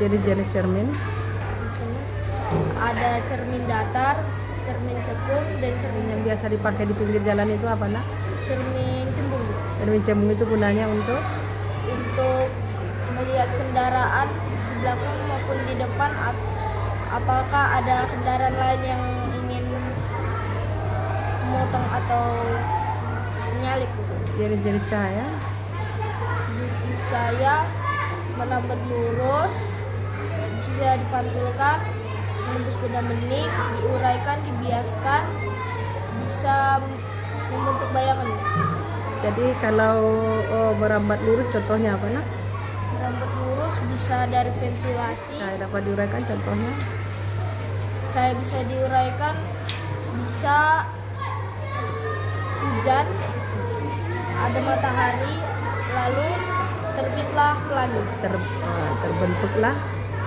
Jenis-jenis cermin. Di sini ada cermin datar, cermin cekung, dan cermin Yang biasa dipakai di pinggir jalan itu apa nak? cermin cembung. Cermin cembung itu gunanya untuk Melihat kendaraan di belakang maupun di depan, apakah ada kendaraan lain yang ingin memotong atau menyalip. jenis-jenis cahaya. Jenis cahaya melambat lurus, bisa dipantulkan, menembus benda bening, diuraikan, dibiaskan, bisa membentuk bayangan. Jadi kalau merambat lurus contohnya apa nak? Merambat lurus bisa dari ventilasi. Saya dapat diuraikan contohnya. Saya bisa diuraikan, bisa hujan, ada matahari, lalu terbitlah pelangi.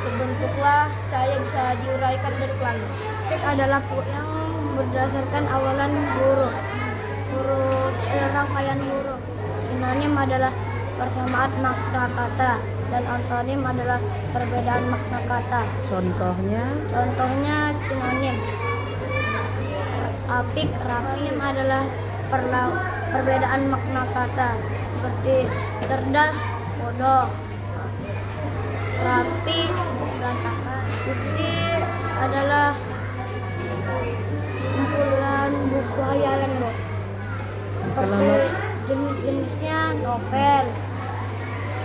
Terbentuklah cahaya, bisa diuraikan dari pelangi. Teks adalah yang berdasarkan awalan huruf rangkaian huruf. Sinonim adalah persamaan makna kata dan antonim adalah perbedaan makna kata. Contohnya Sinonim apik, rapim adalah perbedaan makna kata seperti cerdas, bodoh, rapi, berantakan. Fiksi adalah kumpulan buku hayalan, Bu. Seperti jenis-jenisnya novel,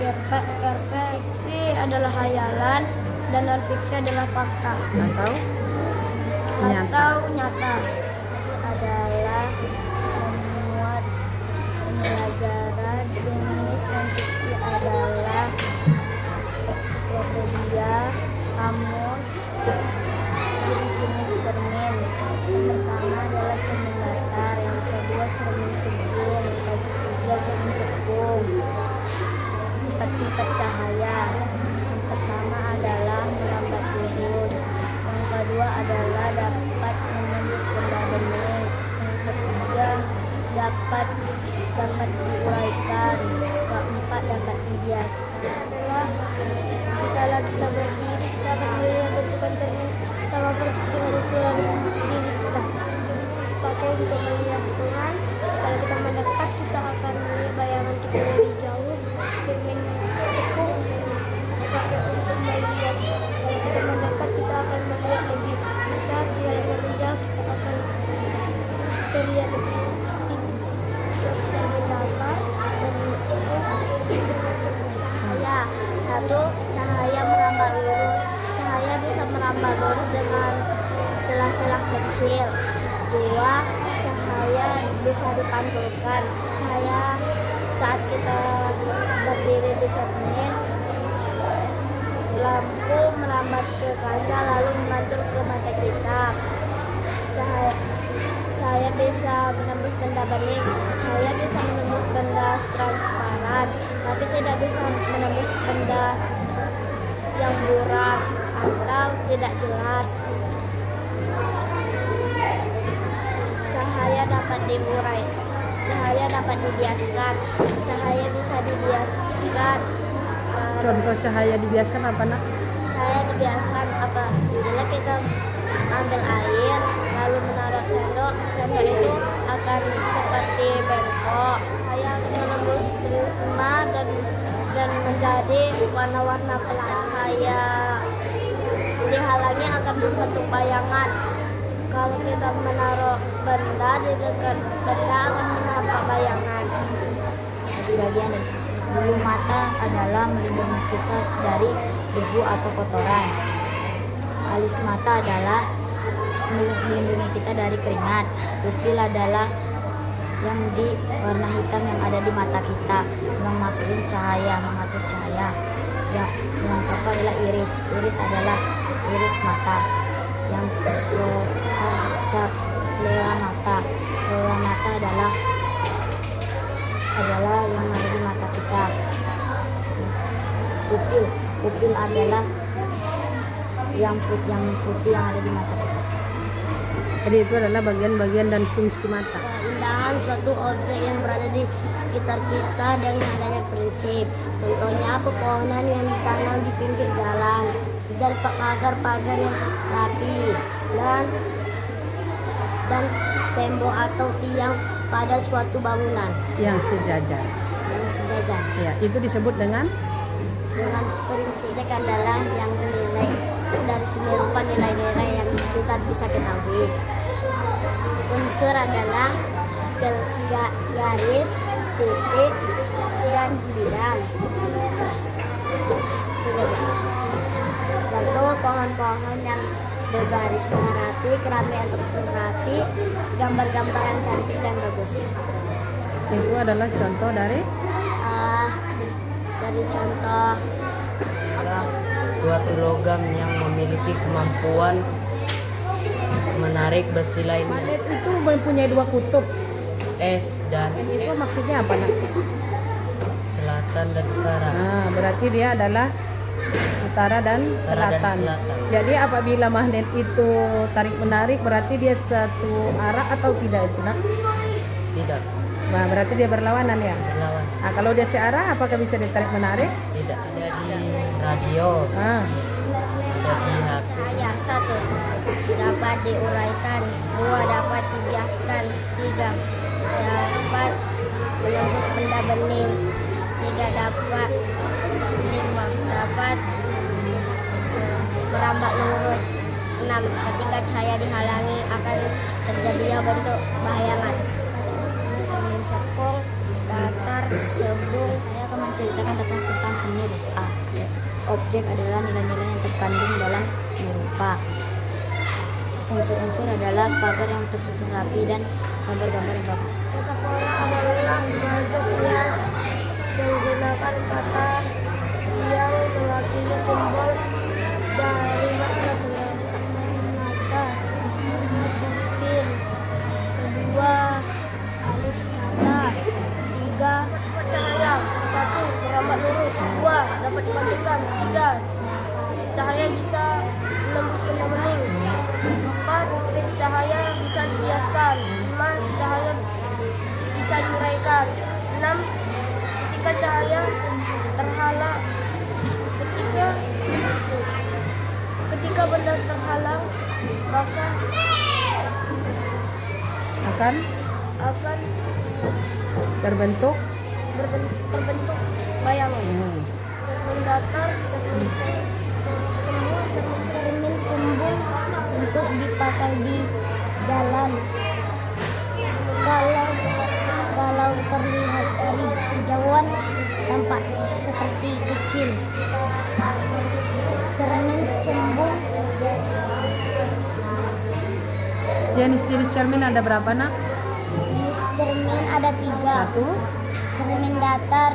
fiksi adalah hayalan dan non-fiksi adalah fakta atau nyata. Adalah memuat pembelajaran. Jenis non-fiksi adalah ensiklopedia, kamus. Jenis-jenis cermin, yang pertama adalah cermin datar, yang kedua cermin cembung, yang ketiga cermin cekung. Sifat-sifat cahaya, yang pertama adalah melambat lurus, yang kedua adalah dapat menembus benda bening, yang ketiga dapat diuraikan, keempat dapat dibiaskan. Adalah jika kita berdiri, kita akan melihat bentukan cermin sama persis dengan ukuran diri kita. Pakai untuk melihat Tuhan. Kalau kita mendekat, kita akan melihat bayangan kita dari jauh. Cermin cekung pakai untuk melihat. Kalau kita mendekat, kita akan melihat lebih besar. Kalau kita menjauh, kita akan terlihat lebih tinggi. Cermin datar, cermin cekung, cermin cekung. Cahaya. Satu, cahaya merambat lurus. Cahaya bisa merambat lurus dengan celah-celah kecil. Dua, cahaya bisa dipantulkan. Cahaya saat kita berdiri di cermin, lampu merambat ke kaca lalu memantul ke mata kita. Cahaya bisa menembus benda bening. Cahaya bisa menembus benda transparan, tapi tidak bisa menembus benda yang buram atau tidak jelas. Cahaya dapat diurai, cahaya dapat dibiaskan, cahaya bisa dibiaskan. contoh cahaya dibiaskan apa nak? Cahaya dibiaskan apa? Bila kita ambil air lalu menaruh sendok, sendok itu akan seperti bengkok. Cahaya akan menembus prisma dan menjadi warna-warna pelangi. Cahaya dihalangi akan membentuk bayangan. Kalau kita menaruh benda di dekat benda akan menampak bayangan. Bagian bulu mata adalah melindungi kita dari debu atau kotoran. Alis mata adalah melindungi kita dari keringat. Pupil adalah yang di warna hitam yang ada di mata kita, yang masukin cahaya, mengatur cahaya. Yang keempat adalah iris. Iris adalah iris mata. Yang selera mata. Selera mata adalah yang ada di mata kita. Pupil adalah yang putih yang ada di mata kita. Jadi itu adalah bagian-bagian dan fungsi mata. Keindahan suatu objek yang berada di sekitar kita dengan adanya prinsip. Contohnya pepohonan yang ditanam di pinggir jalan, dan pagar-pagar yang rapi, dan tembok atau tiang pada suatu bangunan Yang sejajar. yang sejajar. Ya, itu disebut dengan Dengan prinsipnya adalah yang nilai dari seni rupa, nilai-nilai yang kita bisa ketahui. Unsur adalah garis, titik, dan bidang. Contoh pohon-pohon yang berbaris dengan rapi, keramaian tersusun rapi, gambar-gambaran cantik dan bagus. itu adalah contoh dari Dari contoh suatu logam yang memiliki kemampuan menarik besi lainnya. magnet itu mempunyai dua kutub. Es dan Itu maksudnya apa, Nak? selatan dan utara. Nah, berarti dia adalah utara dan selatan. Jadi apabila magnet itu tarik menarik berarti dia satu arah atau tidak itu, Nak? Tidak Nah, berarti dia berlawanan ya. berlawan. Nah, kalau dia searah apakah bisa ditarik menarik? Tidak ada di radio, Ah, tidak di HP. cahaya. 1. Dapat diuraikan. 2. Dapat dibiaskan. 3. Dapat menembus benda bening. 4. Dapat merambat lurus. 6. Ketika cahaya dihalangi akan terjadinya bentuk bayangan. Cekung, datar, cembung. Saya akan menceritakan tentang seni rupa. Objek adalah nilai-nilai yang terkandung dalam seni rupa. Unsur-unsur adalah pagar yang tersusun rapi dan gambar-gambar yang bagus. Metafora adalah bahasa yang menggunakan kata yang mewakili simbol dari makna mata, pupil. 2. Alis mata. 3. Cahaya. 1. Merambat lurus. 2. Dapat dibandingkan. 3. Cahaya bisa menembus benda bening. 4. Cahaya bisa dibiaskan. 5. Cahaya bisa diuraikan. 6. Ketika cahaya terhalang, ketika benda terhalang, maka akan akan terbentuk. terbentuk bayangan. Mendatar, cermin cembung untuk dipakai di jalan. Kalau terlihat dari kejauhan tampak seperti kecil. Cermin cembung Jenis-jenis cermin ada berapa, Nak? jenis cermin ada 3. 1. Cermin datar,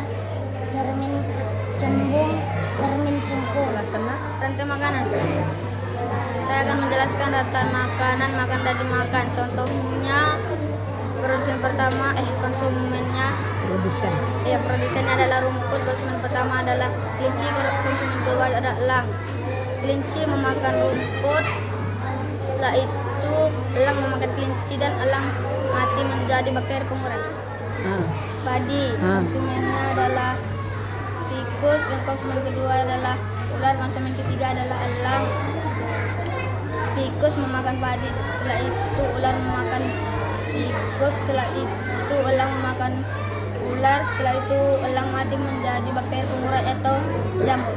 cermin cembung, cermin cengkung. Jelaskan, Nak. Rantai makanan. Saya akan menjelaskan rantai makanan, makan dari makan. Contohnya produsen pertama, konsumennya. Produsennya adalah rumput. Konsumen pertama adalah kelinci. Konsumen kedua adalah elang. Kelinci memakan rumput. Setelah itu elang memakan kelinci dan elang mati menjadi bakteri pengurai. Padi. Konsumennya adalah tikus. Dan konsumen kedua adalah ular. Konsumen ketiga adalah elang. Tikus memakan padi. Setelah itu ular memakan tikus. Setelah itu elang memakan ular. Setelah itu elang mati menjadi bakteri pengurai atau jamur.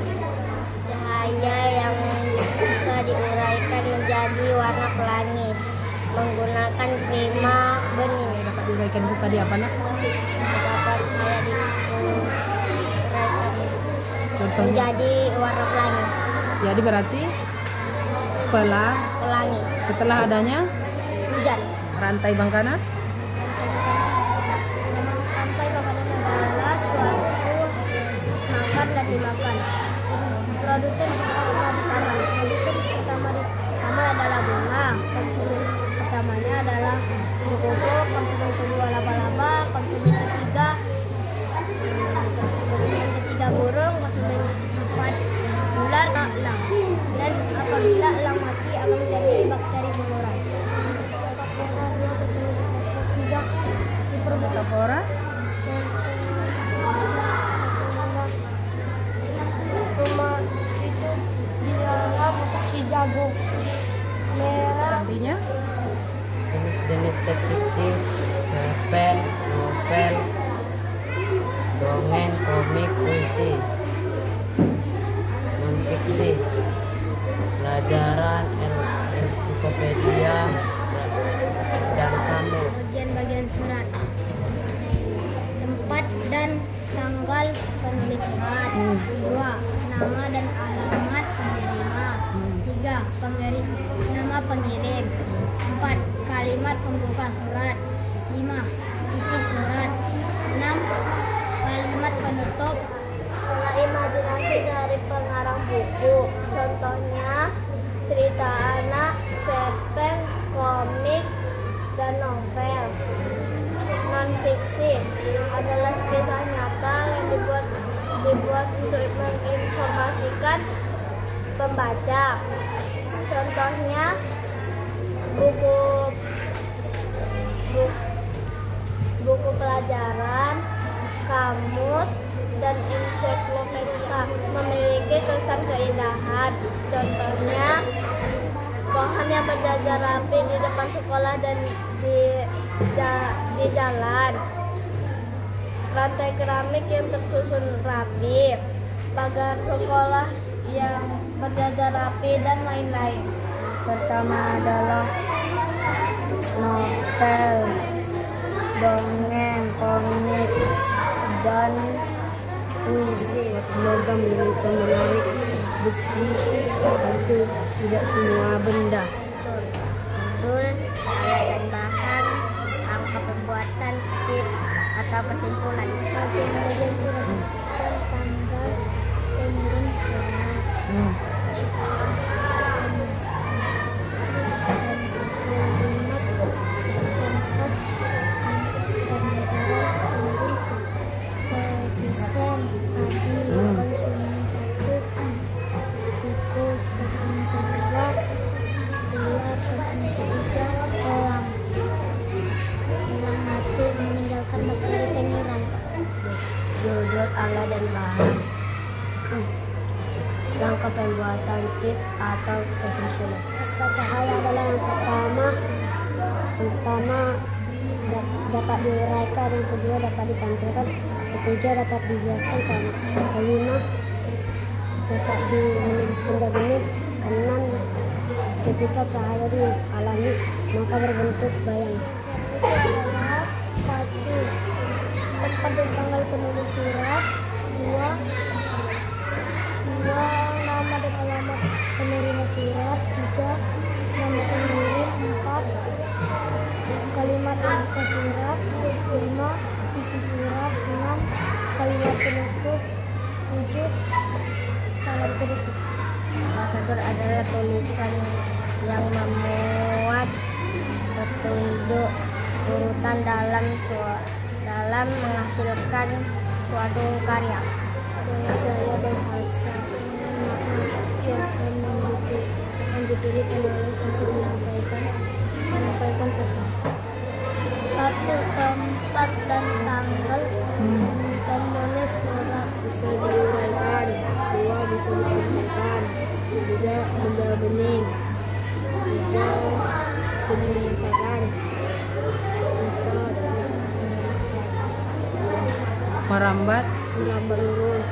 Cahaya yang bisa diuraikan menjadi warna pelangi menggunakan prima bening. Dapat diuraikan itu tadi apa, Nak? Dapat cahaya diuraikan Contohnya. menjadi warna pelangi. Jadi berarti Pelangi. setelah adanya Hujan. rantai makanan. Sampai makanan adalah suatu makan dan dimakan. Produsen pertama di tangan. Produsen pertama adalah bunga. Konsumen pertamanya adalah kupu. Konsumen kedua laba-laba. Konsumen ketiga burung. Konsumen keempat ular, elang. Dan apabila elang mati akan menjadi bakteri pengurai. sabuk merah, Artinya Jenis-jenis teks fiksi, cerpen, novel, dongeng, komik, puisi. Non-fiksi, pelajaran, ensiklopedia, dan kamus. bagian surat, tempat dan tanggal penulis surat. 2. Nama dan alamat penerima. 3. Nama pengirim. 4. Kalimat pembuka surat. 5. Isi surat. 6. Kalimat penutup. Pola imajinasi dari pengarang buku, contohnya cerita anak, cerpen, komik, dan novel. Non-fiksi adalah kisah nyata yang dibuat untuk menginformasikan pembaca. Contohnya buku pelajaran, kamus, dan ensiklopedia memiliki kesan keindahan. Contohnya pohon yang berjajar rapi di depan sekolah dan di jalan, lantai keramik yang tersusun rapi, pagar sekolah yang berjajar rapi, dan lain-lain. Pertama adalah novel, dongeng, komik, dan puisi. Logam yang bisa menarik besi, tapi tidak semua benda. Judul, alat dan bahan, angka pembuatan, tip atau kesimpulan. Bagian surat dan tanggal pengirim surat. Produsen, padi, konsumen 1, tikus, konsumen 2, ular, konsumen 3, kolam. Yang mati meninggalkan bakteri penyerang. Judul, alat dan bahan, langkah pembuatan, tip atau kesimpulan. Aspek cahaya adalah yang pertama dapat diuraikan, yang kedua dapat ditampilkan, ketiga dapat dibiaskan, kelima dapat menulis benda-benda, keenam ketika cahaya dihalangi maka berbentuk bayang. Itu adalah 1. Tempat dan tanggal penulis surat. 2. Nama dan alamat penerima surat. 3. Nama pengirim. 4. Kalimat pembuka surat. 5. Isi surat. 6. Kalimat penutup. 7. Salam penutup. Prosedur adalah tulisan yang memuat petunjuk urutan dalam menghasilkan suatu karya. Gaya bahasa biasanya yang dipilih penulis untuk menyampaikan pesan. 1. Tempat dan tanggal penulis surat Bisa diuraikan. 2. Bisa ditampilkan. 3. Benda bening. 3. Bisa dibiasakan. 4. merambat Merambat lurus.